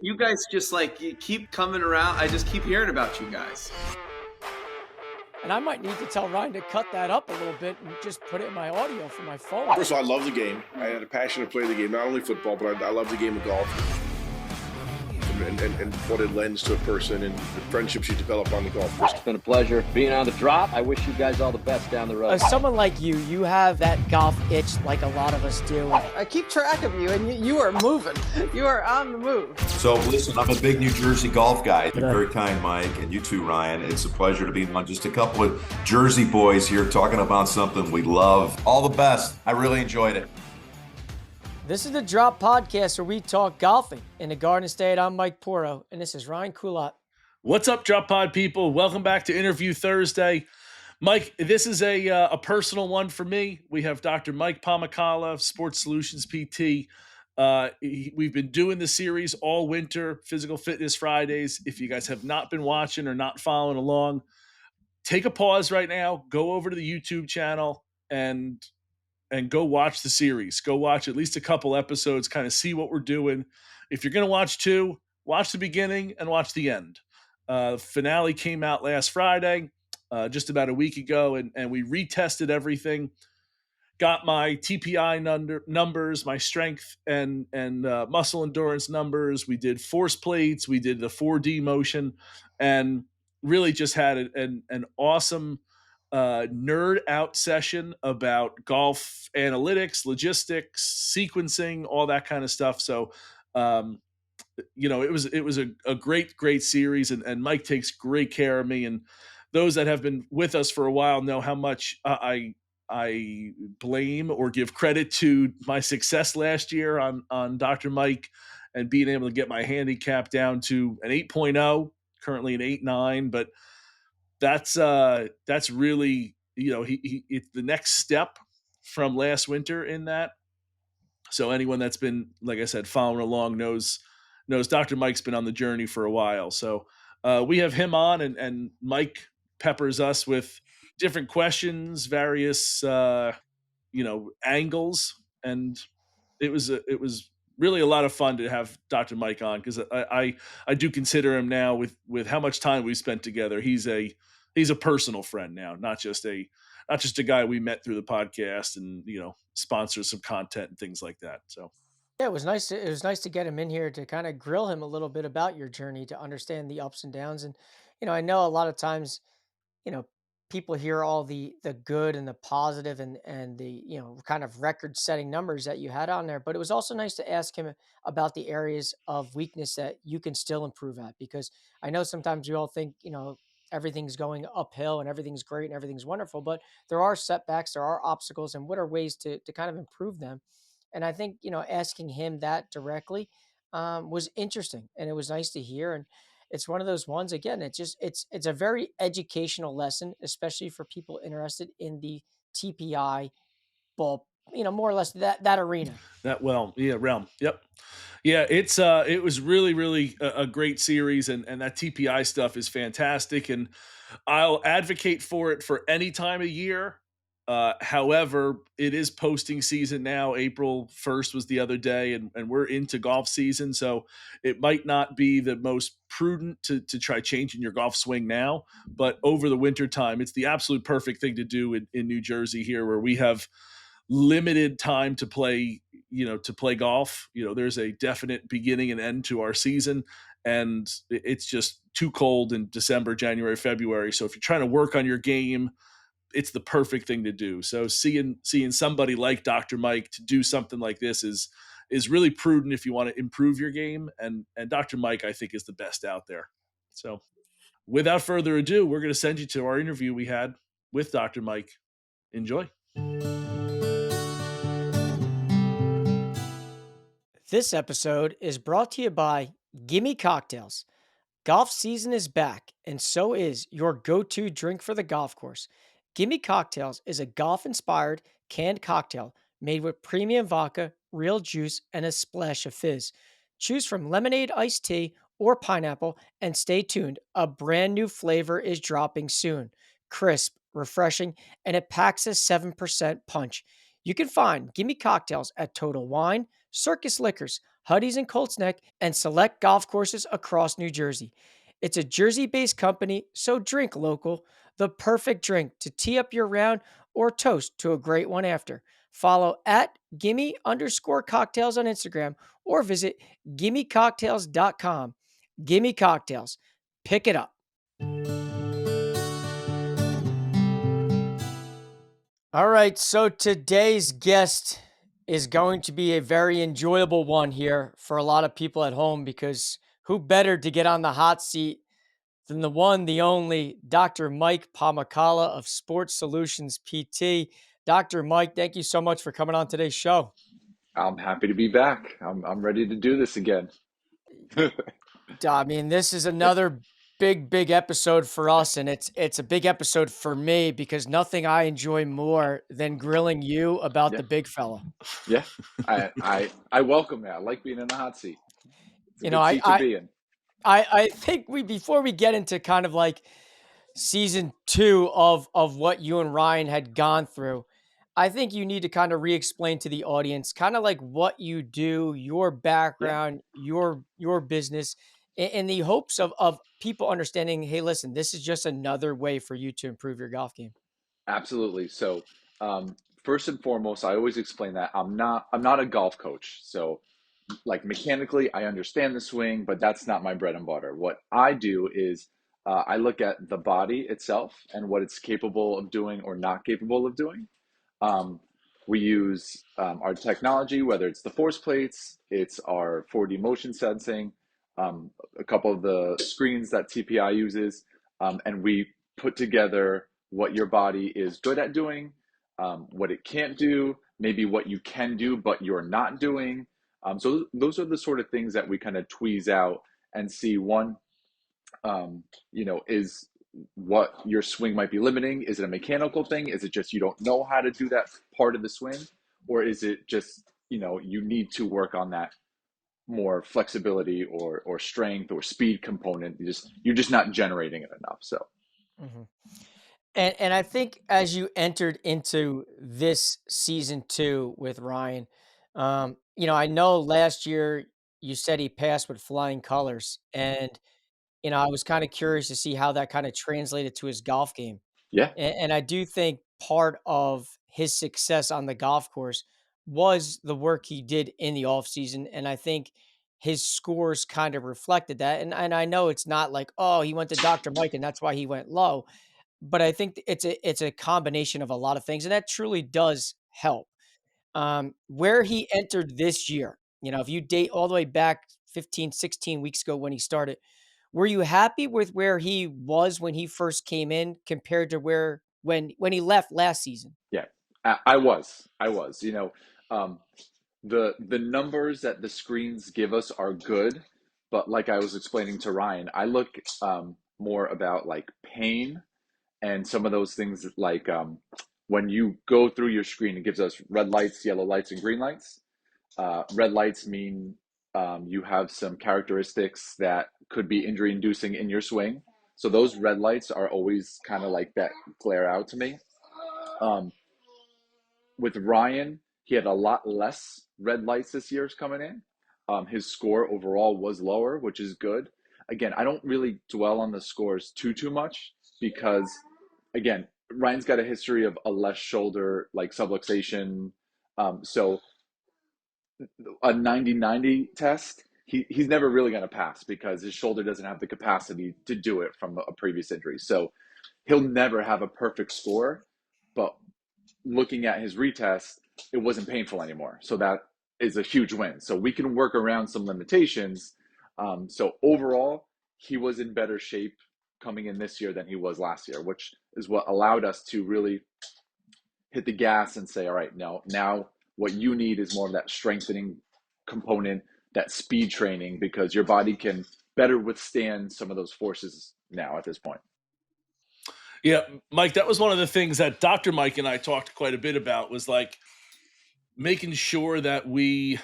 You guys just you keep coming around. I just keep hearing about you guys. And I might need to tell Ryan to cut that up a little bit and just put it in my audio for my phone. First of all, I love the game. I had a passion to play the game, not only football, but I love the game of golf. And what it lends to a person and the friendships you develop on the golf course. It's been a pleasure being on the drop. I wish you guys all the best down the road. As someone like you have that golf itch like a lot of us do. I keep track of you, and you are moving. You are on the move. So listen, I'm a big New Jersey golf guy. You're very kind, Mike, and you too, Ryan. It's a pleasure to be on just a couple of Jersey boys here talking about something we love. All the best. I really enjoyed it. This is the Drop Podcast where we talk golfing in the Garden State. I'm Mike Porro, and this is Ryan Coulott. What's up, Drop Pod people? Welcome back to Interview Thursday. Mike, this is a personal one for me. We have Dr. Mike Pomykala, Sports Solutions PT. We've been doing the series all winter, Physical Fitness Fridays. If you guys have not been watching or not following along, take a pause right now, go over to the YouTube channel and go watch the series. Go watch at least a couple episodes, kind of see what we're doing. If you're going to watch two, watch the beginning and watch the end. Finale came out last Friday, just about a week ago, and we retested everything. Got my TPI numbers, my strength and muscle endurance numbers. We did force plates. We did the 4D motion, and really just had an awesome nerd out session about golf analytics, logistics, sequencing, all that kind of stuff. So, it was a great series, and Mike takes great care of me. And those that have been with us for a while know how much I blame or give credit to my success last year on Dr. Mike and being able to get my handicap down to an 8.0, currently an 8.9, but that's really, it's the next step from last winter in that. So anyone that's been, like I said, following along knows Dr. Mike's been on the journey for a while. So we have him on, and Mike peppers us with different questions, various angles, and it was really a lot of fun to have Dr. Mike on, because I do consider him now, with how much time we spent together. He's a personal friend now, not just a guy we met through the podcast and sponsors some content and things like that. So yeah, it was nice. It was nice to get him in here to kind of grill him a little bit about your journey, to understand the ups and downs. And I know a lot of times, you know, people hear all the good and the positive and the kind of record setting numbers that you had on there, but it was also nice to ask him about the areas of weakness that you can still improve at, because I know sometimes we all think everything's going uphill and everything's great and everything's wonderful, but there are setbacks, there are obstacles, and what are ways to kind of improve them. And I think asking him that directly was interesting, and it was nice to hear. And it's one of those ones, again, it's a very educational lesson, especially for people interested in the TPI ball, more or less that arena. realm. Yep. Yeah, it was really a great series, and that TPI stuff is fantastic, and I'll advocate for it for any time of year. However, it is posting season now. April 1st was the other day, and we're into golf season. So it might not be the most prudent to try changing your golf swing now, but over the winter time, it's the absolute perfect thing to do in New Jersey here, where we have limited time to play, to play golf. There's a definite beginning and end to our season, and it's just too cold in December, January, February. So if you're trying to work on your game, it's the perfect thing to do. So seeing somebody like Dr. Mike to do something like this is really prudent if you want to improve your game. And Dr. Mike, I think, is the best out there. So without further ado, we're going to send you to our interview we had with Dr. Mike. Enjoy. This episode is brought to you by Gimme Cocktails. Golf season is back, and so is your go-to drink for the golf course. Gimme Cocktails is a golf-inspired canned cocktail made with premium vodka, real juice, and a splash of fizz. Choose from lemonade iced tea or pineapple, and stay tuned. A brand new flavor is dropping soon. Crisp, refreshing, and it packs a 7% punch. You can find Gimme Cocktails at Total Wine, Circus Liquors, Huddy's and Colts Neck, and select golf courses across New Jersey. It's a Jersey based company, so drink local, the perfect drink to tee up your round or toast to a great one after. Follow at gimme_cocktails on Instagram or visit gimmecocktails.com. Gimme Cocktails. Pick it up. All right, so today's guest is going to be a very enjoyable one here for a lot of people at home because who better to get on the hot seat than the one, the only Dr. Mike Pomykala of Sports Solutions PT. Dr. Mike, thank you so much for coming on today's show. I'm happy to be back. I'm ready to do this again. I mean, this is another big episode for us, and it's a big episode for me because nothing I enjoy more than grilling you about Yeah, the big fella. yeah. I welcome that. I like being in the hot seat. It's a You know, good seat to be in. I think before we get into kind of like season 2 of what you and Ryan had gone through, I think you need to kind of re-explain to the audience kind of like what you do, your Yeah, background, your business, in the hopes of people understanding, hey, listen, this is just another way for you to improve your golf game. absolutely. So, first and foremost, I always explain that I'm not a golf coach. So, like mechanically, I understand the swing, but that's not my bread and butter. What I do is I look at the body itself and what it's capable of doing or not capable of doing. Um, we use our technology, whether it's the force plates, it's our 4D motion sensing, a couple of the screens that TPI uses, and we put together what your body is good at doing, what it can't do, maybe what you can do but you're not doing. So those are the sort of things that we kind of tweeze out and see one, is what your swing might be limiting. Is it a mechanical thing? Is it just you don't know how to do that part of the swing? Or is it just, you need to work on that more flexibility or strength or speed component? You're just not generating it enough. So Mhm. And I think as you entered into this season 2 with Ryan, I know last year you said he passed with flying colors, and I was kind of curious to see how that kind of translated to his golf game. yeah, And I do think part of his success on the golf course was the work he did in the off season, and I think his scores kind of reflected that. And I know it's not like, oh, he went to Dr. Mike and that's why he went low, but I think it's a combination of a lot of things, and that truly does help. Where he entered this year, if you date all the way back 15, 16 weeks ago when he started, were you happy with where he was when he first came in compared to where when he left last season? yeah. I was. Um, the numbers that the screens give us are good, but like I was explaining to Ryan, I look more about like pain and some of those things like when you go through your screen, it gives us red lights, yellow lights, and green lights. Red lights mean you have some characteristics that could be injury inducing in your swing. So those red lights are always kind of like that glare out to me. Um, with Ryan, he had a lot less red lights this year's coming in. His score overall was lower, which is good. Again, I don't really dwell on the scores too much because, again, Ryan's got a history of a left shoulder like subluxation. So a 90-90 test, he's never really going to pass because his shoulder doesn't have the capacity to do it from a previous injury. So he'll never have a perfect score, but looking at his retest, it wasn't painful anymore. So that is a huge win. So we can work around some limitations. So overall, he was in better shape coming in this year than he was last year, which is what allowed us to really hit the gas and say, all right, now what you need is more of that strengthening component, that speed training, because your body can better withstand some of those forces now at this point. Yeah, Mike, that was one of the things that Dr. Mike and I talked quite a bit about was like making sure that we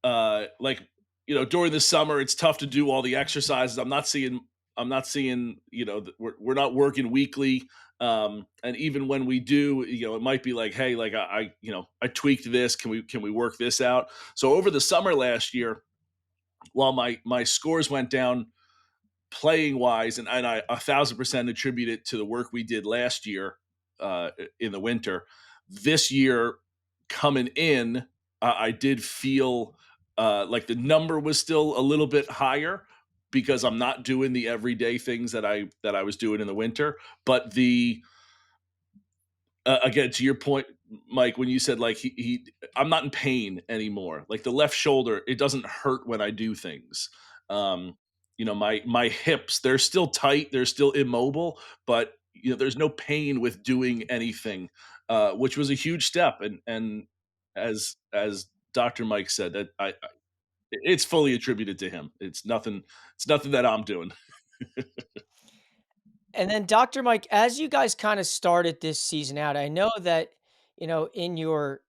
during the summer it's tough to do all the exercises. I'm not seeing we're not working weekly, and even when we do, it might be like, hey, like I tweaked this, can we work this out? So over the summer last year, while my scores went down playing wise, and I 1,000% attribute it to the work we did last year in the winter. This year coming in, I did feel like the number was still a little bit higher because I'm not doing the everyday things that I was doing in the winter. But the again, to your point, Mike, when you said like I'm not in pain anymore. Like the left shoulder, it doesn't hurt when I do things. Um, my hips, they're still tight, they're still immobile, but there's no pain with doing anything, which was a huge step. And as Dr. Mike said, that it's fully attributed to him. It's nothing that I'm doing. And then Dr. Mike, as you guys kind of started this season out, I know that, in your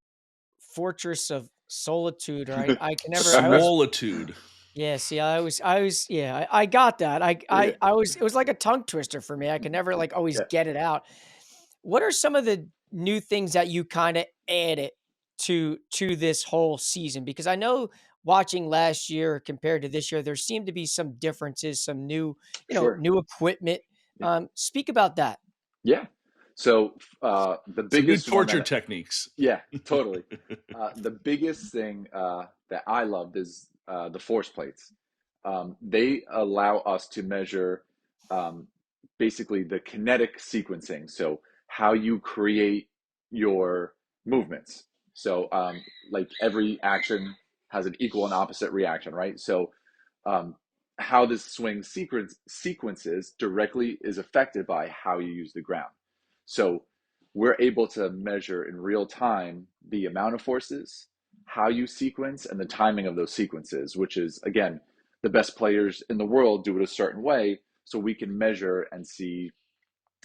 fortress of solitude, or I can never, I always, Swolitude. yeah, see, yeah, I got that. Yeah. It was like a tongue twister for me. I could never like always Yeah. get it out. What are some of the new things that you kind of added to this whole season? Because I know watching last year compared to this year, there seemed to be some differences, some new, Sure. new equipment. Yeah. Speak about that. Yeah. So the Some new biggest one torture that techniques. yeah, totally. The biggest thing that I loved is the force plates. They allow us to measure um, basically the kinetic sequencing, so how you create your movements. So, like every action has an equal and opposite reaction, right? So, um, how this swing sequences directly is affected by how you use the ground. So, we're able to measure in real time the amount of forces, how you sequence, and the timing of those sequences, which is, again, the best players in the world do it a certain way. So we can measure and see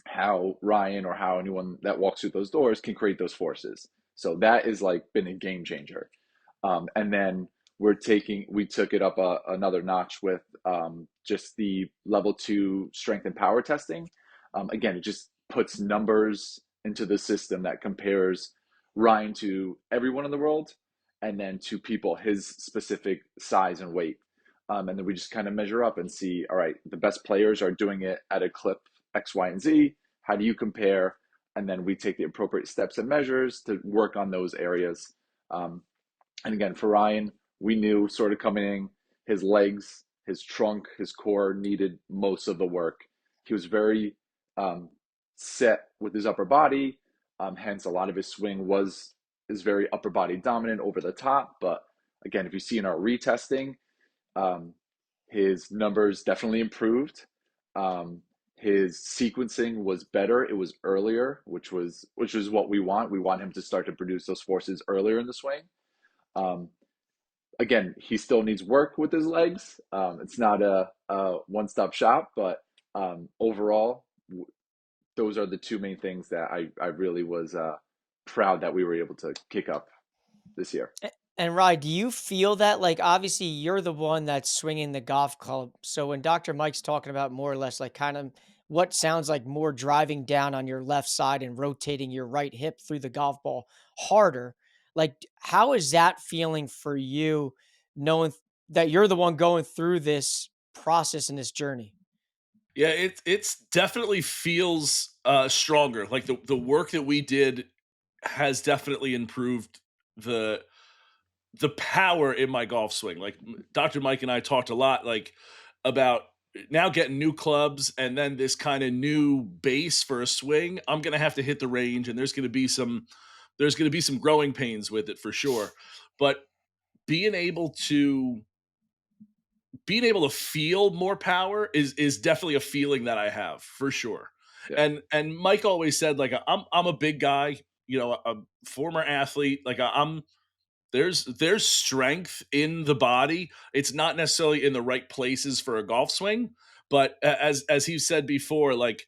how Ryan or how anyone that walks through those doors can create those forces. So that is like been a game changer. And then we took it up another notch with just the level 2 strength and power testing. Again, it just puts numbers into the system that compares Ryan to everyone in the world and then to people his specific size and weight. And then we just kind of measure up and see, all right, the best players are doing it at a clip X, Y, and Z. How do you compare? And then we take the appropriate steps and measures to work on those areas. Um, and again, for Ryan, we knew sort of coming in, his legs, his trunk, his core needed most of the work. He was very um, set with his upper body. Hence, a lot of his swing is very upper body dominant over the top. But again, if you see in our retesting, um, his numbers definitely improved. Um, his sequencing was better. It was earlier, which was what we want. We want him to start to produce those forces earlier in the swing. Um, Again, he still needs work with his legs. It's not a one-stop shop, but overall, those are the two main things that I really was proud that we were able to kick up this year. And Rye, do you feel that like obviously you're the one that's swinging the golf club? So when Dr. Mike's talking about more or less like kind of what sounds like more driving down on your left side and rotating your right hip through the golf ball harder, like how is that feeling for you knowing that you're the one going through this process and this journey? Yeah, it's definitely feels stronger. Like the work that we did has definitely improved the the power in my golf swing. Like Dr. Mike and I talked a lot like about now getting new clubs and then this kind of new base for a swing. I'm going to have to hit the range and there's going to be some growing pains with it for sure. But being able to being able to feel more power is definitely a feeling that I have for sure. Yeah. And Mike always said like I'm a big guy, a former athlete. Like I'm there's strength in the body. It's not necessarily in the right places for a golf swing, but as he said before, like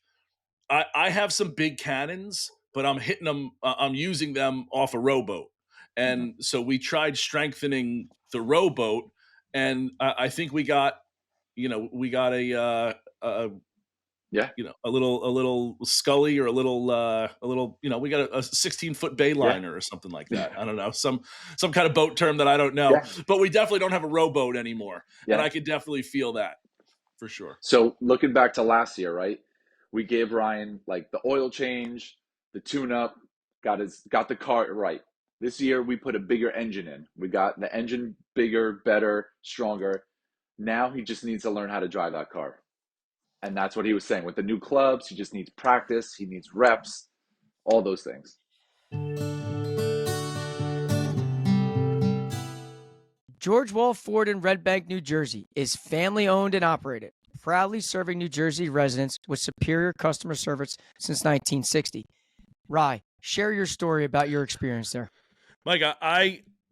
I have some big cannons, but I'm hitting them. I'm using them off a rowboat, Mm-hmm. and so we tried strengthening the rowboat, and I think we got we got a Yeah. a little Scully or a little, we got a 16-foot bayliner or something like that. I don't know, some kind of boat term that I don't know, Yeah. but we definitely don't have a rowboat anymore. And Yeah. I could definitely feel that for sure. So looking back to last year, right? We gave Ryan like the oil change, the tune up, got the car right. This year we put a bigger engine in. We got the engine bigger, better, stronger. Now he just needs to learn how to drive that car. And that's what he was saying. With the new clubs, he just needs practice, he needs reps, all those things. George Wall Ford in Red Bank, New Jersey is family owned and operated, proudly serving New Jersey residents with superior customer service since 1960. Rye, share your story about your experience there. Mike,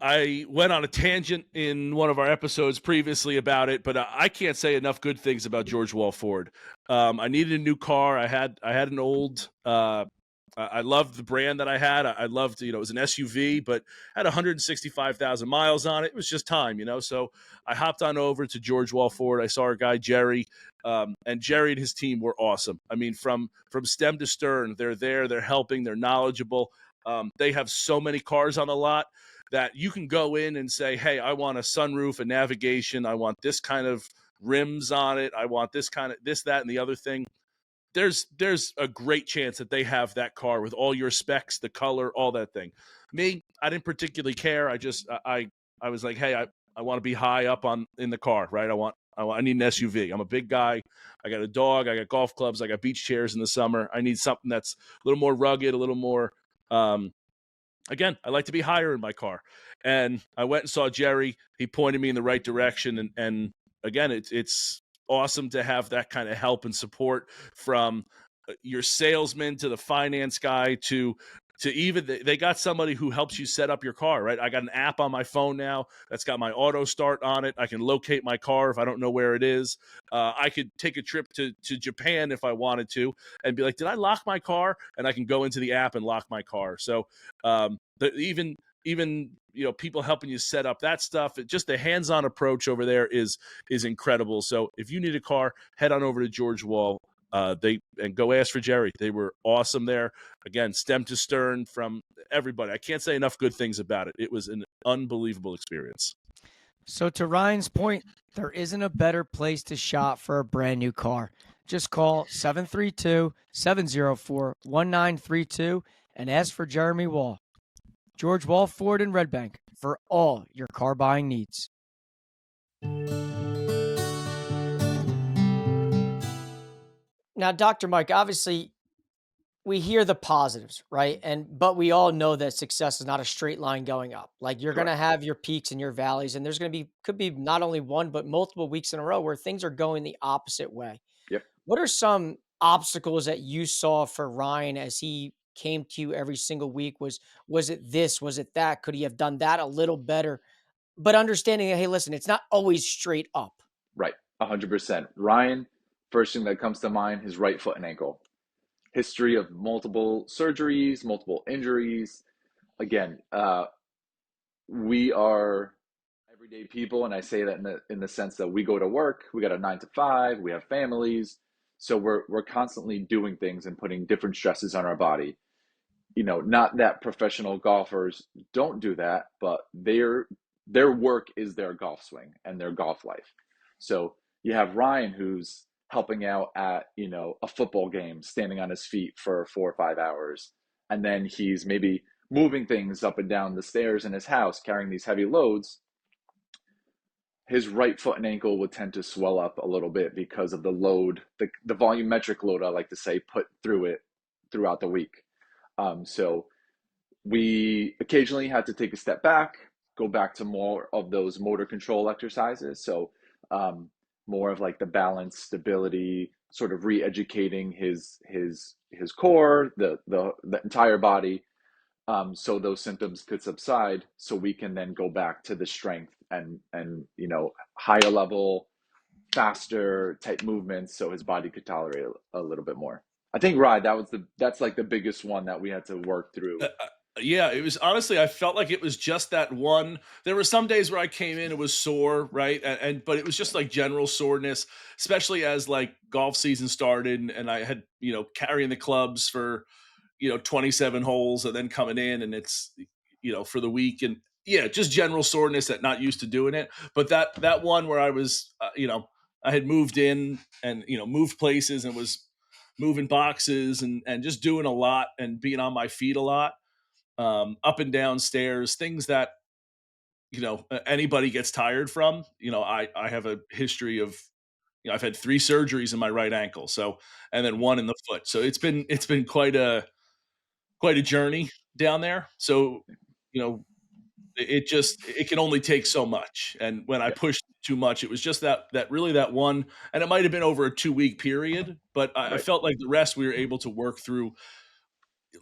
I went on a tangent in one of our episodes previously about it, but I can't say enough good things about George Wall Ford. I needed a new car. I had an old. I loved the brand that I had. I loved, it was an SUV, but had 165,000 miles on it. It was just time, So I hopped on over to George Wall Ford. I saw our guy Jerry, and Jerry and his team were awesome. I mean, from stem to stern, they're there, they're helping, they're knowledgeable. They have so many cars on the lot that you can go in and say, hey, I want a sunroof, a navigation. I want this kind of rims on it. I want this kind of this, that, and the other thing. There's a great chance that they have that car with all your specs, the color, all that thing. Me, I didn't particularly care. I just, I was like, hey, I want to be high up in the car, right? I need an SUV. I'm a big guy. I got a dog. I got golf clubs. I got beach chairs in the summer. I need something that's a little more rugged, a little more, again, I like to be higher in my car. And I went and saw Jerry. He pointed me in the right direction. And again, it's awesome to have that kind of help and support from your salesman to the finance guy to even they got somebody who helps you set up your car, right? I got an app on my phone now that's got my auto start on it. I can locate my car if I don't know where it is. I could take a trip to Japan if I wanted to and be like, did I lock my car? And I can go into the app and lock my car. So even people helping you set up that stuff, just the hands-on approach over there is incredible. So if you need a car, head on over to George Wall. And go ask for Jerry. They were awesome there. Again, stem to stern from everybody. I can't say enough good things about it. It was an unbelievable experience. So to Ryan's point, there isn't a better place to shop for a brand new car. Just call 732-704-1932 and ask for Jeremy Wall. George Wall Ford in Red Bank for all your car buying needs. Now, Dr. Mike, obviously we hear the positives, right? But we all know that success is not a straight line going up. Like you're going to have your peaks and your valleys, and there's going to could be not only one, but multiple weeks in a row where things are going the opposite way. Yep. What are some obstacles that you saw for Ryan as he came to you every single week? Was it this? Was it that? Could he have done that a little better? But understanding that, hey, listen, it's not always straight up. Right. 100%. Ryan, first thing that comes to mind, his right foot and ankle. History of multiple surgeries, multiple injuries. Again, we are everyday people, and I say that in the sense that we go to work, we got a 9 to 5, we have families, so we're constantly doing things and putting different stresses on our body. Not that professional golfers don't do that, but their work is their golf swing and their golf life. So you have Ryan who's helping out at a football game, standing on his feet for 4 or 5 hours, and then he's maybe moving things up and down the stairs in his house, carrying these heavy loads. His right foot and ankle would tend to swell up a little bit because of the load, the volumetric load, I like to say, put through it throughout the week. So we occasionally had to take a step back, go back to more of those motor control exercises. So more of like the balance, stability, sort of re-educating his core, the entire body, so those symptoms could subside, so we can then go back to the strength and higher level, faster type movements, so his body could tolerate a little bit more. I think, Rod, that's like the biggest one that we had to work through. Yeah, it was honestly, I felt like it was just that one. There were some days where I came in, it was sore, right? And but it was just like general soreness, especially as like golf season started and I had, carrying the clubs for, 27 holes and then coming in and it's, for the week and yeah, just general soreness that not used to doing it. But that one where I was, I had moved in and, moved places and was moving boxes and just doing a lot and being on my feet a lot, up and down stairs, things that anybody gets tired from. I have a history of I've had 3 surgeries in my right ankle, so and then one in the foot. So it's been quite a journey down there. So you know it can only take so much, and when I Yeah, pushed too much, it was just that really that one, and it might have been over a 2 week period, but I right. felt like the rest we were able to work through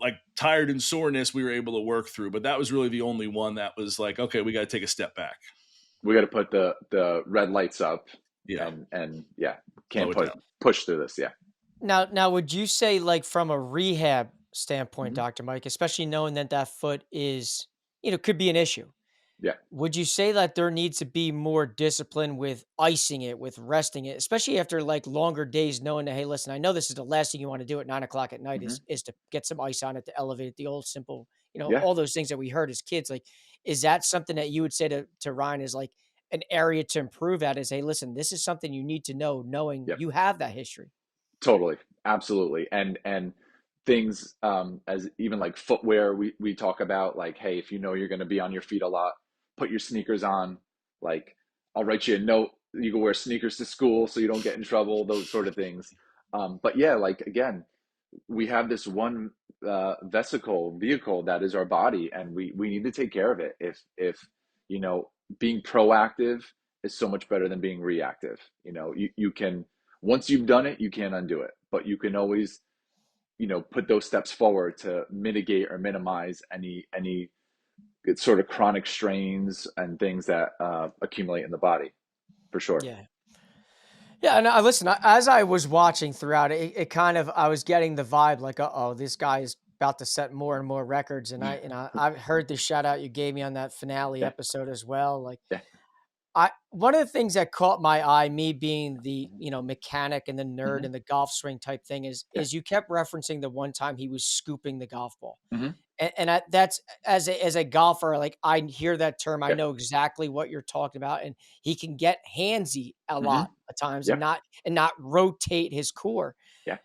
like tired and soreness we were able to work through, but that was really the only one that was like, okay, we got to take a step back. We got to put the red lights up, Yeah, and yeah, slow can't it down. push through this. Yeah. Now, would you say, like, from a rehab standpoint, Hmm. Dr. Mike, especially knowing that that foot is, could be an issue, Yeah. would you say that there needs to be more discipline with icing it, with resting it, especially after like longer days, knowing that, hey, listen, I know this is the last thing you want to do at 9 o'clock at night Hmm. is to get some ice on it to elevate it, the old simple, Yeah. all those things that we heard as kids. Like, is that something that you would say to Ryan is like an area to improve at? Is, hey, listen, this is something you need to know, knowing Yeah. you have that history. Totally, absolutely, and things, as even like footwear, we talk about, like, hey, if you know you're going to be on your feet a lot, put your sneakers on. Like, I'll write you a note. You can wear sneakers to school so you don't get in trouble. Those sort of things. But yeah, like, again, we have this one vesicle vehicle that is our body, and we need to take care of it. If you know being proactive is so much better than being reactive. You can, once you've done it, you can't undo it, but you can always put those steps forward to mitigate or minimize any sort of chronic strains and things that accumulate in the body, for sure. Yeah. Yeah, and I listen. As I was watching throughout, it kind of I was getting the vibe like, oh, this guy is about to set more and more records. And I heard the shout out you gave me on that finale Yeah. episode as well. Like, Yeah. I one of the things that caught my eye, me being the mechanic and the nerd Hmm. and the golf swing type thing, is Yeah. is you kept referencing the one time he was scooping the golf ball. Hmm. And that's as a golfer, like I hear that term, I Yeah. know exactly what you're talking about, and he can get handsy a Hmm. lot of times and Yeah. not rotate his core. Yeah.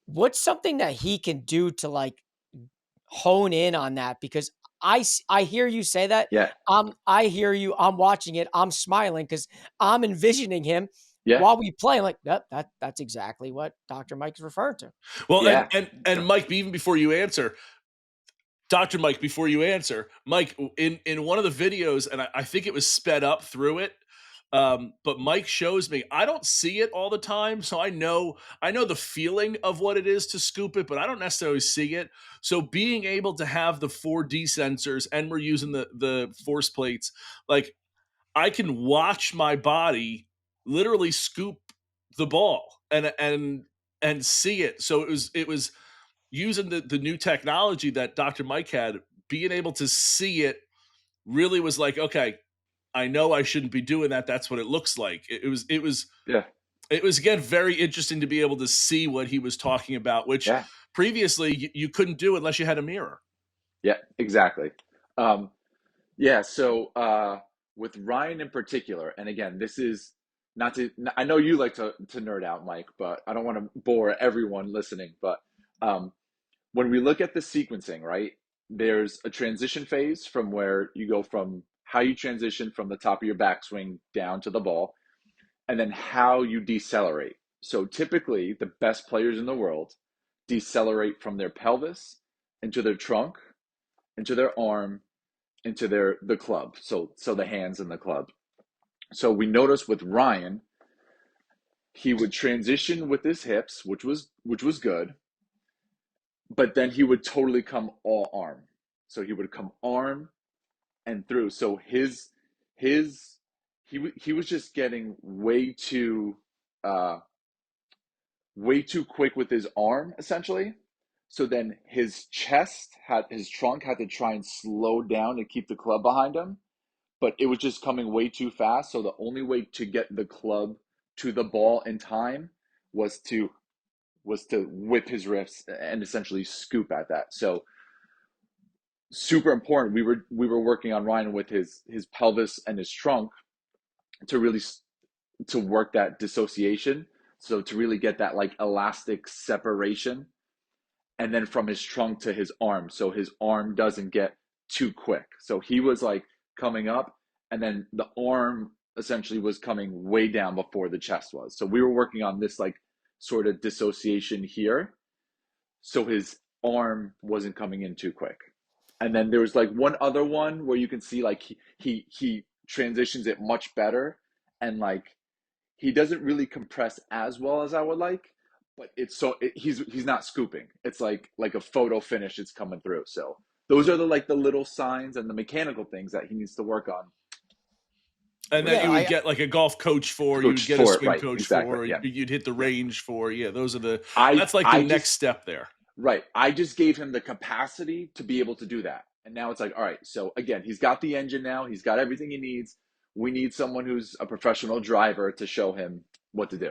What's something that he can do to like hone in on that? Because I hear you say that. Yeah. I hear you. I'm watching it. I'm smiling because I'm envisioning him Yeah. while we play. I'm like that's exactly what Dr. Mike is referring to. Well, and Yeah. and Mike, even before you answer, Dr. Mike, before you answer, Mike, in one of the videos, and I think it was sped up through it, but Mike shows me. I don't see it all the time, so I know the feeling of what it is to scoop it, but I don't necessarily see it. So being able to have the 4D sensors, and we're using the force plates, like I can watch my body literally scoop the ball and see it. So it was using the new technology that Dr. Mike had, being able to see it really was like, okay, I know I shouldn't be doing that. That's what it looks like. Yeah. It was again very interesting to be able to see what he was talking about, which Yeah. previously you couldn't do unless you had a mirror. Yeah. Exactly. Um, Yeah, so with Ryan in particular, and again, this is not to, I know you like to nerd out, Mike, but I don't want to bore everyone listening. But um, when we look at the sequencing, right, there's a transition phase from where you go from how you transition from the top of your backswing down to the ball, and then how you decelerate. So typically, the best players in the world decelerate from their pelvis into their trunk, into their arm, into the club, so the hands in the club. So we noticed with Ryan, he would transition with his hips, which was good, but then he would totally come all arm. So he would come arm and through. So his he was just getting uh way too quick with his arm, essentially. So then his trunk had to try and slow down to keep the club behind him, but it was just coming way too fast. So the only way to get the club to the ball in time was to whip his wrists and essentially scoop at that. So super important. We were working on Ryan with his pelvis and his trunk to really to work that dissociation. So to really get that like elastic separation, and then from his trunk to his arm, so his arm doesn't get too quick. So he was like coming up, and then the arm essentially was coming way down before the chest was. So we were working on this like sort of dissociation here, so his arm wasn't coming in too quick. And then there was like one other one where you can see like he transitions it much better, and like he doesn't really compress as well as I would like, but he's not scooping. It's like a photo finish. It's coming through. So those are the little signs and the mechanical things that he needs to work on. And then you would get like a golf coach for, you'd get a swing right, coach exactly, for, yeah. you'd hit the range for. Yeah, those are I that's like I the next just step there. Right. I just gave him the capacity to be able to do that. And now it's like, all right, so again, he's got the engine now. He's got everything he needs. We need someone who's a professional driver to show him what to do.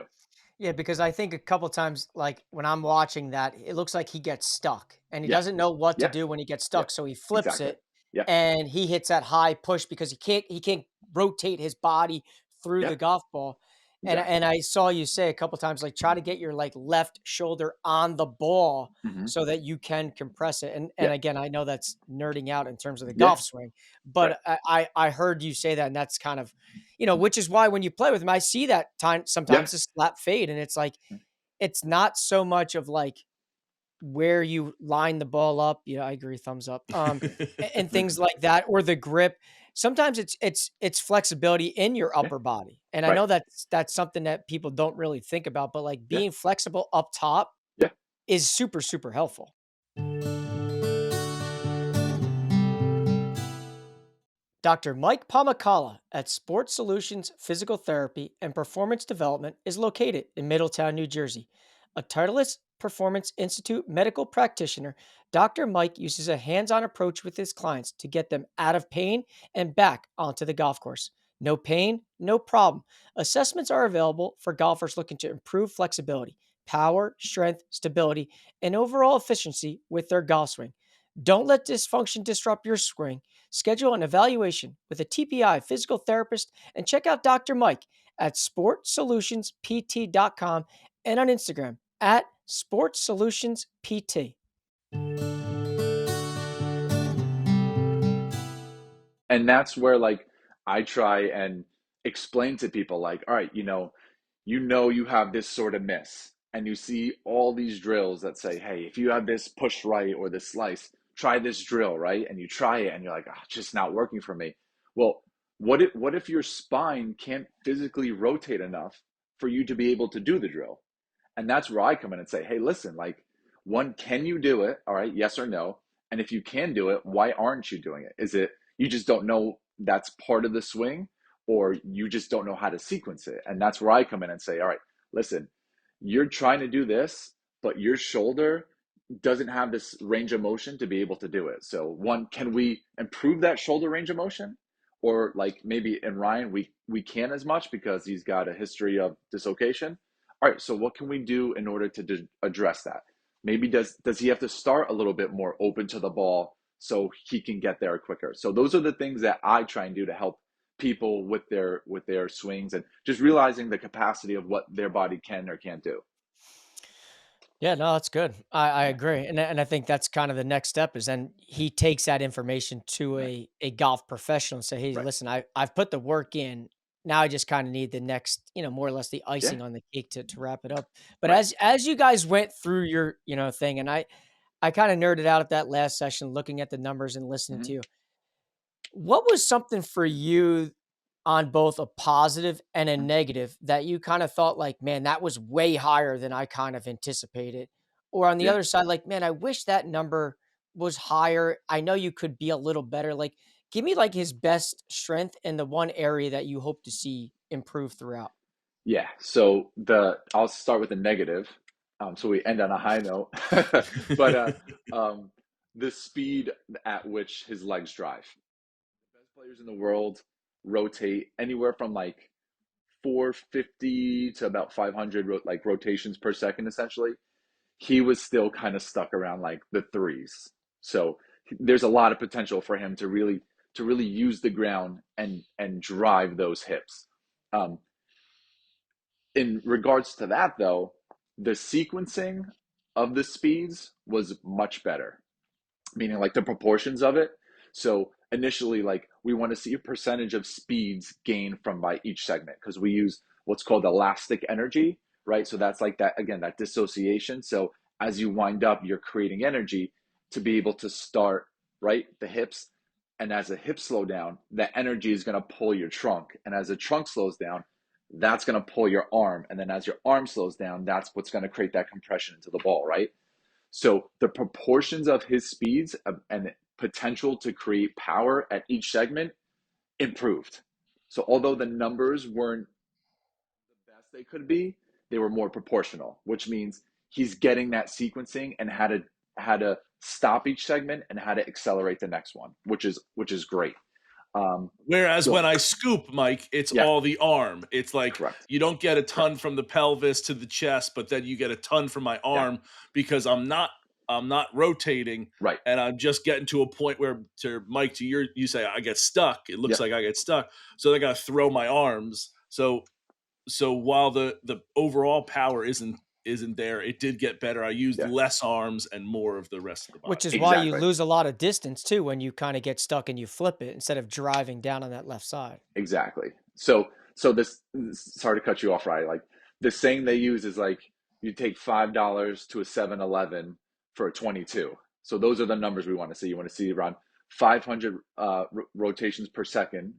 Yeah, because I think a couple times, like when I'm watching that, it looks like he gets stuck and he Yeah. doesn't know what to Yeah. do when he gets Yeah. stuck. So he flips Exactly. it Yeah. and he hits that high push because he can't rotate his body through Yeah. the golf ball. And Exactly. I saw you say a couple times, like try to get your like left shoulder on the ball Mm-hmm. so that you can compress it. And Yeah. again, I know that's nerding out in terms of the Yeah. golf swing, Right. but I heard you say that, and that's kind of, which is why when you play with him, I see that time Yeah. sometimes the slap fade, and it's like it's not so much of like where you line the ball up. Yeah, I agree. Thumbs up. And things like that, or the grip. Sometimes it's flexibility in your Yeah. upper body. And I Right. know that's something that people don't really think about, but like Yeah. being flexible up top Yeah. is super, super helpful. Dr. Mike Pomykala at Sports Solutions Physical Therapy and Performance Development is located in Middletown, New Jersey. A Titleist Performance Institute medical practitioner, Dr. Mike uses a hands on approach with his clients to get them out of pain and back onto the golf course. No pain, no problem. Assessments are available for golfers looking to improve flexibility, power, strength, stability, and overall efficiency with their golf swing. Don't let dysfunction disrupt your swing. Schedule an evaluation with a TPI physical therapist and check out Dr. Mike at sportssolutionspt.com and on Instagram at sportssolutionspt. And that's where like I try and explain to people like, all right, you have this sort of miss, and you see all these drills that say, hey, if you have this push right or this slice, try this drill, right? And you try it and you're like, oh, it's just not working for me. Well, what if your spine can't physically rotate enough for you to be able to do the drill? And that's where I come in and say, hey, listen, like, one, can you do it? All right, yes or no. And if you can do it, why aren't you doing it? Is it you just don't know that's part of the swing, or you just don't know how to sequence it? And that's where I come in and say, all right, listen, you're trying to do this, but your shoulder doesn't have this range of motion to be able to do it. So one, can we improve that shoulder range of motion? Or like maybe in Ryan, we can't as much because he's got a history of dislocation. All right, so what can we do in order to address that? Maybe does he have to start a little bit more open to the ball so he can get there quicker? So those are the things that I try and do to help people with their swings, and just realizing the capacity of what their body can or can't do. Yeah, no, that's good. I Yeah, agree. And I think that's kind of the next step is then he takes that information to right, a golf professional and say, hey, right, listen, I've put the work in. Now I just kind of need the next, more or less the yeah, icing on the cake to wrap it up. But right, as you guys went through your, thing, and I kind of nerded out at that last session, looking at the numbers and listening hmm to you. What was something for you on both a positive and a negative that you kind of thought like, man, that was way higher than I kind of anticipated? Or on the yeah. other side, like, man, I wish that number was higher. I know you could be a little better. Like, give me like his best strength and the one area that you hope to see improve throughout. Yeah. So I'll start with the negative. So we end on a high note. But the speed at which his legs drive. The best players in the world rotate anywhere from like 450 to about 500 like rotations per second, essentially. He was still kind of stuck around like the threes. So there's a lot of potential for him to really use the ground and drive those hips. Um, in regards to that, though, the sequencing of the speeds was much better, meaning like the proportions of it. So initially, like we want to see a percentage of speeds gained from by each segment because we use what's called elastic energy, right? So that's like that, again, that dissociation. So as you wind up, you're creating energy to be able to start, right? The hips. And as the hips slow down, the energy is going to pull your trunk. And as the trunk slows down, that's going to pull your arm. And then as your arm slows down, that's what's going to create that compression into the ball, right? So the proportions of his speeds and potential to create power at each segment improved. So although the numbers weren't the best they could be, they were more proportional, which means he's getting that sequencing and how to stop each segment and how to accelerate the next one, which is great. Whereas So when I scoop, Mike, it's yeah, all the arm. It's like correct. you don't get a ton Correct. from the pelvis to the chest, but then you get a ton from my Yeah, arm because I'm not rotating right. and I'm just getting to a point where to Mike to you say I get stuck. It looks Yeah, like I get stuck. So I got to throw my arms. So while the overall power isn't there, it did get better. I used yeah, less arms and more of the rest of the Which body. is why you exactly. lose a lot of distance too when you kind of get stuck and you flip it instead of driving down on that left side. Exactly. So this, sorry to cut you off, right? Like the saying they use is like you take $5 to a 7-Eleven for a 22. So those are the numbers we want to see. You want to see around 500 rotations per second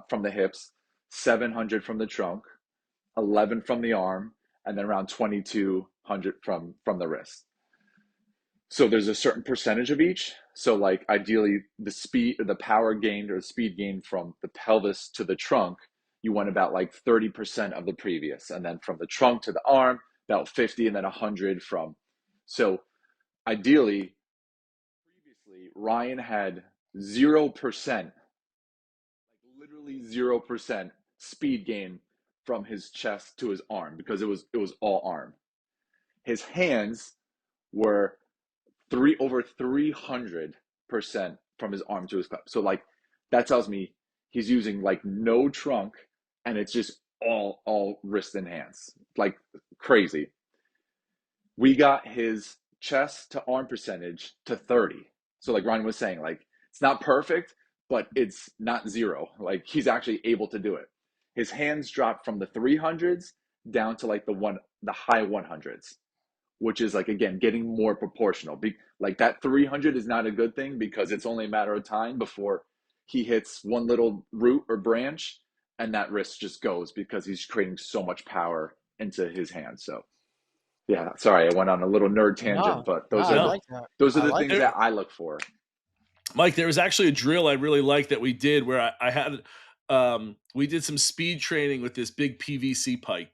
from the hips, 700 from the trunk, 11 from the arm, and then around 2200 from the wrist. So there's a certain percentage of each. So like ideally the speed or the power gained or the speed gained from the pelvis to the trunk, you want about like 30% of the previous. And then from the trunk to the arm, about 50 and then 100 from. So ideally, previously, Ryan had 0%, like literally 0% speed gain from his chest to his arm because it was all arm. His hands were over 300% from his arm to his club. So like that tells me he's using like no trunk and it's just all wrist and hands. Like crazy. We got his chest to arm percentage to 30. So like Ryan was saying, like it's not perfect, but it's not zero. Like he's actually able to do it. His hands dropped from the 300s down to like the high 100s, which is like again getting more proportional. Like that 300 is not a good thing because it's only a matter of time before he hits one little root or branch and that wrist just goes because he's creating so much power into his hand. So yeah, sorry, I went on a little nerd tangent, No, but no, those I are the No, like that. those are I the like things it. that I look for. Mike, there was actually a drill I really liked that we did where I had we did some speed training with this big PVC pipe.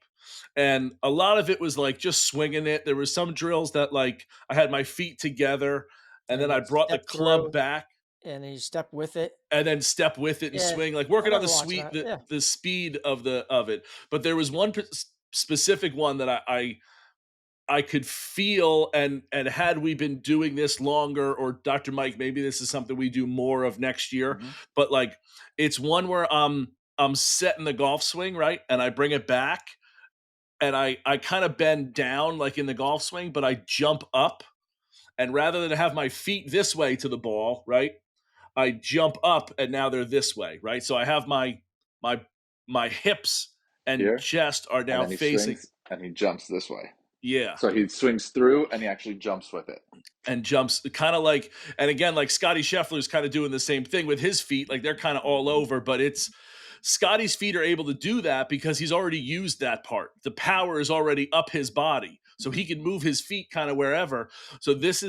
And a lot of it was like just swinging it. There was some drills that like I had my feet together and And then you I brought the step club through back and then you step with it. and then step with it and Yeah, swing, like I working on the remember watching sweet that. Yeah. the speed of it. But there was one specific one that I could feel and had we been doing this longer or Dr. Mike, maybe this is something we do more of next year, Mm-hmm. but like it's one where I'm setting the golf swing, right? And I bring it back and I kind of bend down like in the golf swing, but I jump up and rather than have my feet this way to the ball, right? I jump up and now they're this way, right? So I have my my hips and Here, chest are and now then he facing, swings and he jumps this way. yeah, So he swings through and he actually jumps with it. and jumps kind of like, and again like Scotty Scheffler's kind of doing the same thing with his feet, like they're kind of all over, but it's Scotty's feet are able to do that because he's already used that part. The power is already up his body, so Mm-hmm. he can move his feet kind of wherever. So this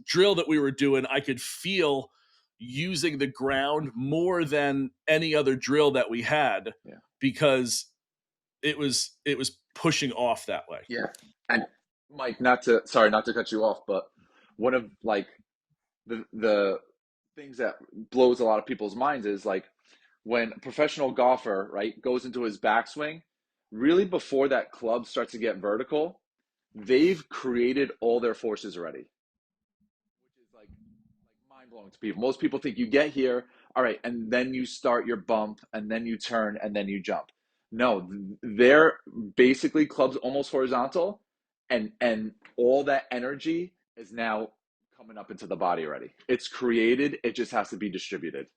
drill that we were doing, I could feel using the ground more than any other drill that we had Yeah. because it was pushing off that way. Yeah. And Mike, not to cut you off, but one of like the things that blows a lot of people's minds is like when a professional golfer, right, goes into his backswing, really before that club starts to get vertical, they've created all their forces already, which is like mind blowing to people. Most people think you get here, all right, and then you start your bump, and then you turn, and then you jump. No, they're basically clubs almost horizontal, and all that energy is now coming up into the body already. It's created. It just has to be distributed.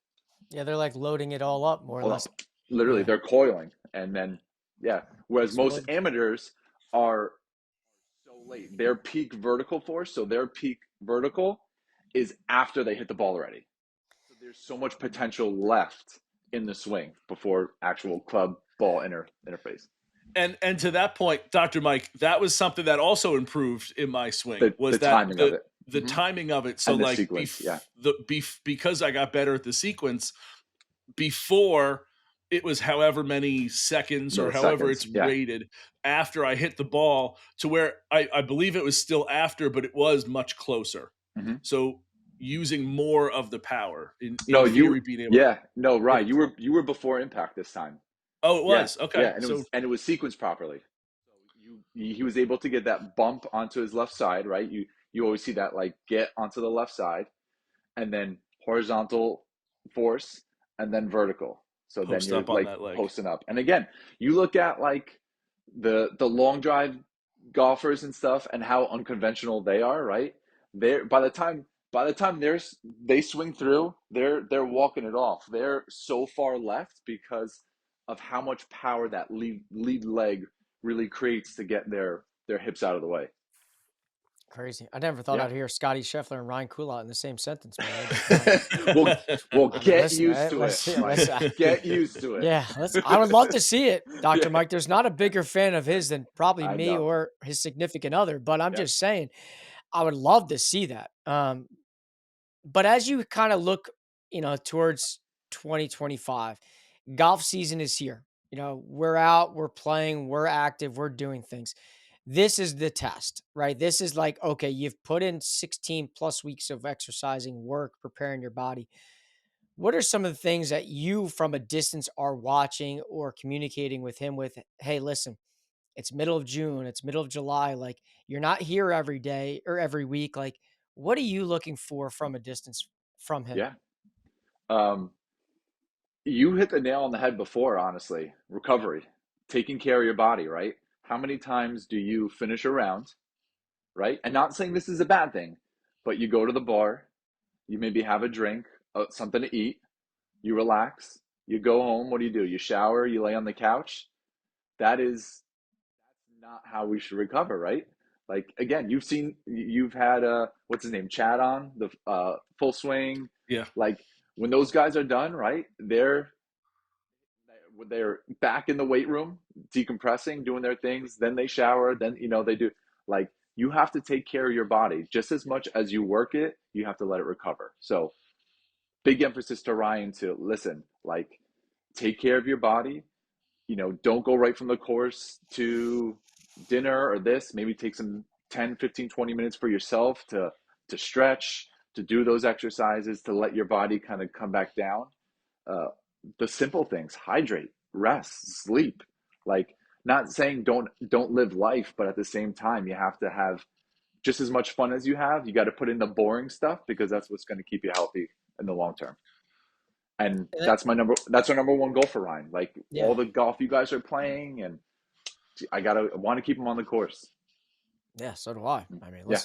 Yeah, they're like loading it all up more or Hold less. on. Literally, Yeah, they're coiling, and then yeah. Whereas most explode. amateurs are so late. Their peak vertical force, so their peak vertical is after they hit the ball already. So there's so much potential left in the swing before actual club ball interface. And to that point, Dr. Mike, that was something that also improved in my swing The was that timing of it. the Mhm. timing of it. So And the like sequence, yeah. because I got better at the sequence before, it was however many seconds or however Milliseconds, it's yeah. rated after I hit the ball, to where I believe it was still after, but it was much closer. hmm So using more of the power No, in theory, being able to yeah, no, hit right. it. You were before impact this time. Oh, it Yeah, was. Okay. yeah, and So it was sequenced properly. So he was able to get that bump onto his left side, right? You always see that like get onto the left side, and then horizontal force, and then vertical. So then post you're up on like that leg. posting up. And again, you look at like the long drive golfers and stuff, and how unconventional they are, right? They're by the time they swing through, they're walking it off. They're so far left because of how much power that lead leg really creates to get their hips out of the way. Crazy. I never thought Yeah. I'd hear Scotty Scheffler and Ryan Coolott in the same sentence, man. I just kind of, Well, I mean, get listen, used to let's it, see, Mike. let's, Get used to it. yeah, I would love to see it, Yeah, Dr. Mike. There's not a bigger fan of his than probably I me know. or his significant other, but I'm Yeah. just saying, I would love to see that. But as you kind of look, towards 2025, golf season is here. We're out, we're playing, we're active, we're doing things. This is the test, right? This is like, okay, you've put in 16 plus weeks of exercising, work, preparing your body. What are some of the things that you from a distance are watching or communicating with him with? Hey, listen, it's middle of June, it's middle of July. Like, you're not here every day or every week. Like, what are you looking for from a distance from him? Yeah. Um, you hit the nail on the head before, honestly. Recovery, taking care of your body, right? How many times do you finish a round, right? And not saying this is a bad thing, but you go to the bar, you maybe have a drink, something to eat, you relax, you go home. What do? You shower, you lay on the couch. That's not how we should recover, right? Like again, you've had what's his name, Chad on the full swing. Yeah. Like when those guys are done, right? They're back in the weight room, decompressing, doing their things. Then they shower. Then they do like you have to take care of your body just as much as you work it. You have to let it recover. So big emphasis to Ryan to listen, like take care of your body. Don't go right from the course to dinner or this. Maybe take some 10, 15, 20 minutes for yourself to stretch, to do those exercises, to let your body kind of come back down. Uh, the simple things: hydrate, rest, sleep. Like not saying don't live life, but at the same time, you have to have just as much fun as you have. You got to put in the boring stuff because that's what's going to keep you healthy in the long term. And And that- that's our number one goal for Ryan. Like yeah. all the golf you guys are playing, and I want to keep him on the course. Yeah. So do I. I mean, Yeah.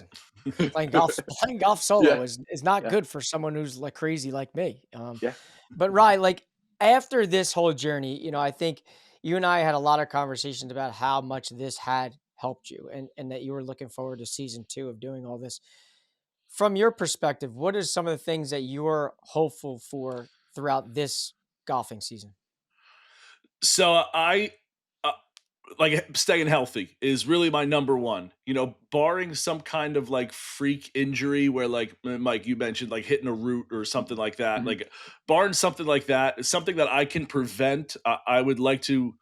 listen, playing golf solo Yeah. is not Yeah. good for someone who's like crazy like me. Yeah. But Ryan, like after this whole journey, I think you and I had a lot of conversations about how much this had helped you and that you were looking forward to season 2 of doing all this. From your perspective, what are some of the things that you're hopeful for throughout this golfing season? So I like staying healthy is really my number one. Barring some kind of like freak injury where like Mike you mentioned like hitting a root or something like that. Mhm. Like barring something like that, something that I can prevent. I would like to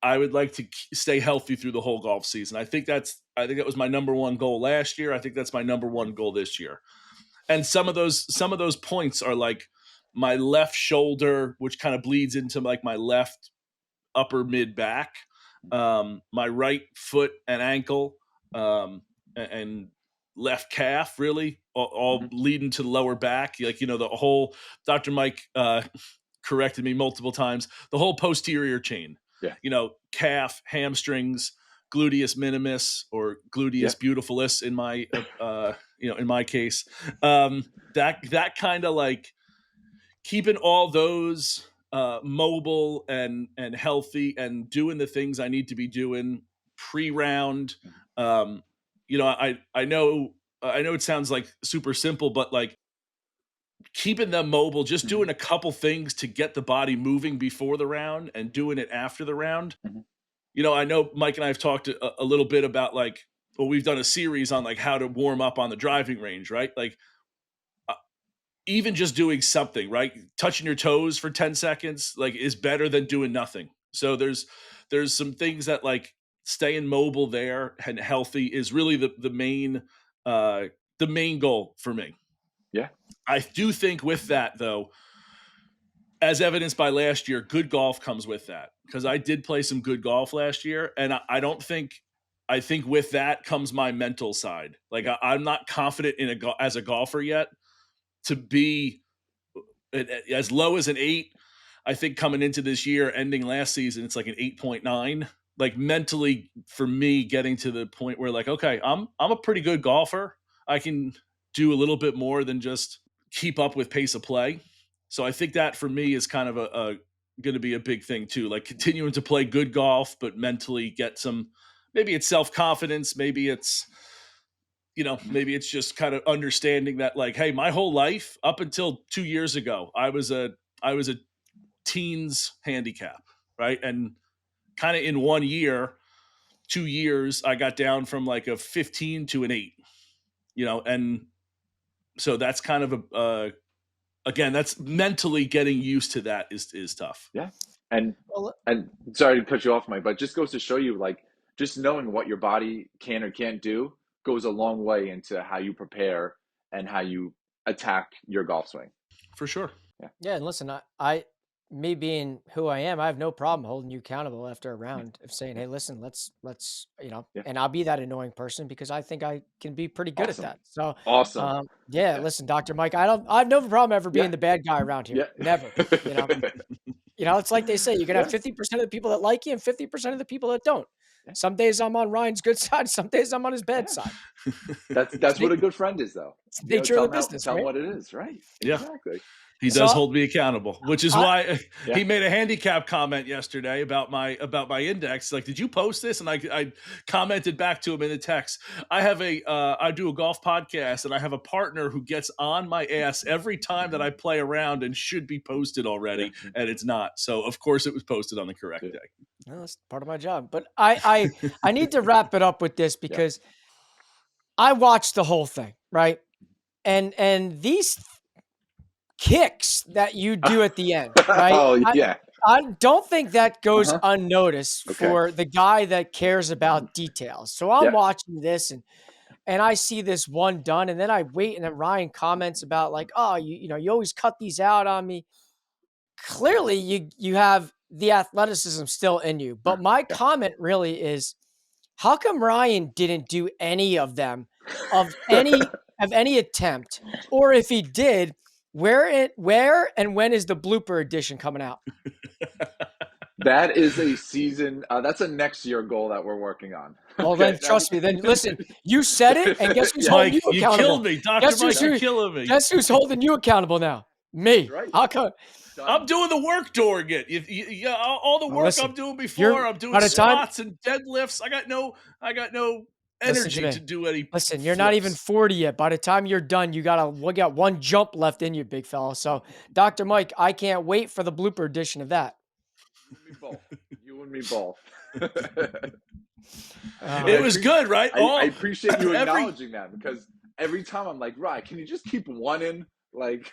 I would like to stay healthy through the whole golf season. I think that was my number one goal last year. I think that's my number one goal this year. And some of those points are like my left shoulder, which kind of bleeds into like my left upper mid back, my right foot and ankle, and left calf, really all leading to the lower back. Like, the whole, Dr. Mike corrected me multiple times, the whole posterior chain, calf, hamstrings, gluteus minimus or gluteus beautifulis in my, in my case, that kind of like keeping all those mobile and healthy and doing the things I need to be doing pre-round. I know it sounds like super simple, but like keeping them mobile, just doing a couple things to get the body moving before the round and doing it after the round. I know Mike and I have talked a little bit about like, well, we've done a series on like how to warm up on the driving range, right? Like even just doing something, right? Touching your toes for 10 seconds, like is better than doing nothing. So there's some things that like staying mobile there and healthy is really the main goal for me. Yeah. I do think with that though, as evidenced by last year, good golf comes with that because I did play some good golf last year. And I think with that comes my mental side. Like I'm not confident as a golfer yet to be as low as an 8. I think coming into this year, ending last season, it's like an 8.9. Like mentally for me getting to the point where like, okay, I'm a pretty good golfer. I can do a little bit more than just keep up with pace of play. So I think that for me is kind of going to be a big thing too, like continuing to play good golf, but mentally get some, maybe it's self-confidence. Maybe it's, maybe it's just kind of understanding that like, hey, my whole life up until 2 years ago, I was a teens handicap, right? And kind of in 1 year, 2 years, I got down from like a 15 to an 8, and so that's kind of again, that's mentally getting used to that is tough. Yeah. And sorry to cut you off, Mike, but it just goes to show you like just knowing what your body can or can't do goes a long way into how you prepare and how you attack your golf swing. For sure. Yeah. And listen, me being who I am, I have no problem holding you accountable after a round of saying, hey, listen, let's, and I'll be that annoying person because I think I can be pretty good at that. So awesome. Listen, Dr. Mike, I have no problem ever being the bad guy around here. Never, it's like they say, you can have 50% of the people that like you and 50% of the people that don't. Some days I'm on Ryan's good side. Some days I'm on his bad side. That's what a good friend is, though. It's the nature of the business. Tell right? him what it is, right? Yeah. Exactly. He does hold me accountable, which is why he made a handicap comment yesterday about my index. Like, did you post this? And I commented back to him in the text. I do a golf podcast, and I have a partner who gets on my ass every time that I play around and should be posted already, and it's not. So of course it was posted on the correct day. Well, that's part of my job. But I need to wrap it up with this because I watched the whole thing, right? And these kicks that you do at the end, right? Oh, yeah. I don't think that goes unnoticed for the guy that cares about details. So I'm watching this and I see this one done, and then I wait, and then Ryan comments about like, oh, you always cut these out on me. Clearly you have the athleticism still in you. But my comment really is, how come Ryan didn't do any of them of any attempt? Or if he did, where and when is the blooper edition coming out? That is a season. That's a next year goal that we're working on. Well, then trust me. Then listen, you said it, and guess who's holding you accountable? You killed me, Dr. Mike. You're killing me. Guess who's holding you accountable now? Me. Right. How come? I'm doing the work during it. All the work I'm doing before. I'm doing squats and deadlifts. I got no energy to do any. Listen, you're not even 40 yet. By the time you're done, we got one jump left in you, big fella. So, Dr. Mike, I can't wait for the blooper edition of that. You and me both. It was good, right? I appreciate you acknowledging that because every time I'm like, right, can you just keep one in Like,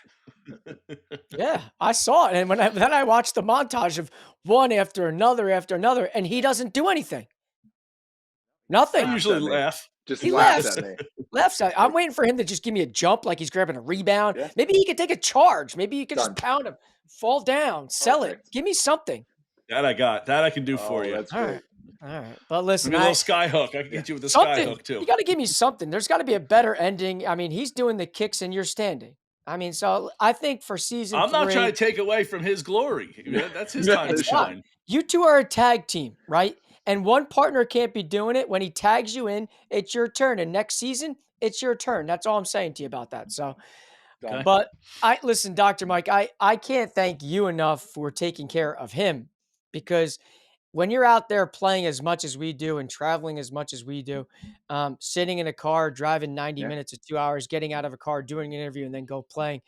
Yeah, I saw it, and then I watched the montage of one after another, and he doesn't do anything. I Nothing. laughs usually at me. laugh. Just He laughs laughs. at me. Laughs at I'm Like, waiting for him to just give me a jump like he's grabbing a rebound. yeah, Maybe he could take a charge. Maybe you could just done. pound him, fall down, sell it. Perfect. Give me something. That I can do for Oh, you. that's All right. great. All right. But listen, Maybe a little sky hook. I can Yeah. get you with the sky something. hook too. You got to give me something. There's got to be a better ending. I mean, he's doing the kicks and you're standing. I mean, so I think for season I'm not trying 3, to take away from his glory. That's his No, time to it's not. shine. You two are a tag team, right? And one partner can't be doing it. When he tags you in, it's your turn. And next season, it's your turn. That's all I'm saying to you about that. So, done. Okay. but I listen, Dr. Mike, I can't thank you enough for taking care of him, because when you're out there playing as much as we do and traveling as much as we do, sitting in a car, driving 90 Yeah. minutes to 2 hours, getting out of a car, doing an interview, and then go playing.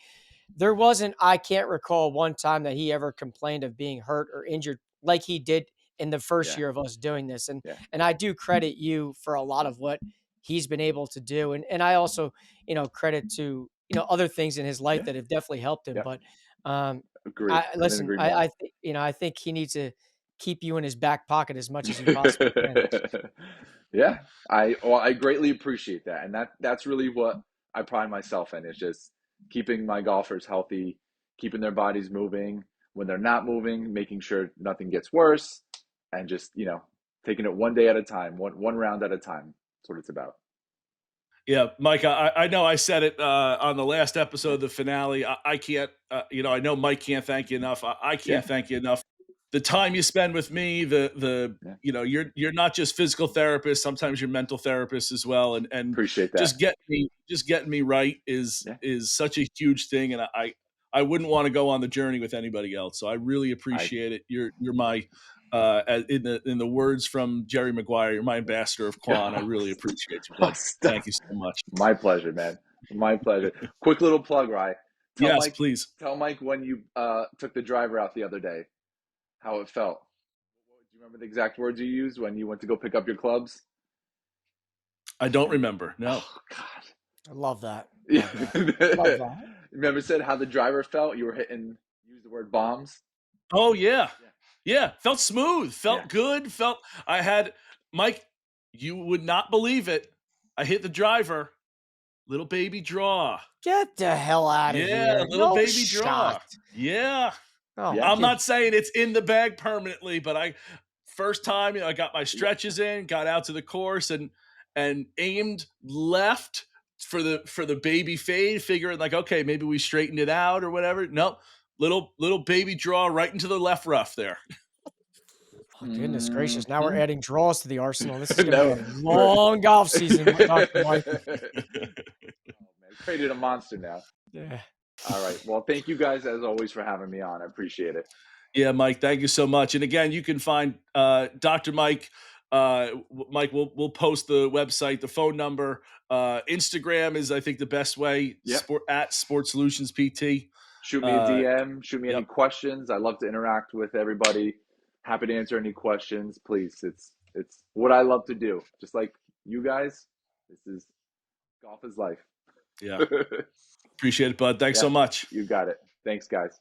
There wasn't, I can't recall one time that he ever complained of being hurt or injured like he did in the first Yeah. year of us doing this. Yeah. And I do credit you for a lot of what he's been able to do. And I also, credit to, other things in his life Yeah. that have definitely helped him. Yeah. But Agree. I Couldn't listen, agree more. I think he needs to keep you in his back pocket as much as he possibly can. Yeah, I greatly appreciate that, and that's really what I pride myself in, is just keeping my golfers healthy, keeping their bodies moving. When they're not moving, making sure nothing gets worse, and just taking it one day at a time, one round at a time. That's what it's about. Yeah, Mike, I know I said it on the last episode Yeah, of the finale. I can't, I know Mike can't thank you enough. I yeah, can't thank you enough. The time you spend with me, yeah. you're not just physical therapist. Sometimes you're mental therapist as well, and Appreciate that. just getting me right Yeah, is such a huge thing, and I wouldn't want to go on the journey with anybody else. So I really I appreciate it. You're my in the words from Jerry Maguire, you're my ambassador of Quan. I really appreciate you, bud. Stop. Thank you so much. My pleasure, man. My pleasure. Quick little plug, Rye. Tell Yes, Mike. please. Tell Mike when you took the driver out the other day, how it felt. Do you remember the exact words you used when you went to go pick up your clubs? I don't remember. No. Oh God. I love that. Yeah. Love that. Love that. Remember said how the driver felt? You were use the word bombs. Oh yeah. Yeah. Yeah. Felt smooth. Yeah. Felt good. I had Mike, you would not believe it. I hit the driver. Little baby draw. Get the hell out of Yeah, here. little No baby draw. shot. Yeah. Oh, Yeah. I'm kid. not saying it's in the bag permanently, but first time, I got my stretches in, got out to the course and aimed left for the baby fade, figuring like, okay, maybe we straightened it out or whatever. No, little baby draw right into the left rough there. Oh, goodness gracious. Now we're Mhm. adding draws to the arsenal. This is going to be No, a long golf season, Dr. Mike. Oh, man, created a monster now. Yeah. All right. Well, thank you guys as always for having me on. I appreciate it. Yeah, Mike, thank you so much. And again, you can find Dr. Mike. Mike, we'll post the website, the phone number. Instagram is, I think, the best way. Yep. At Sports Solutions PT. Shoot me a DM. Shoot me any Yep. questions. I love to interact with everybody. Happy to answer any questions, please. It's what I love to do. Just like you guys, golf is life. Yeah. Appreciate it, bud. Thanks so much. You got it. Thanks, guys.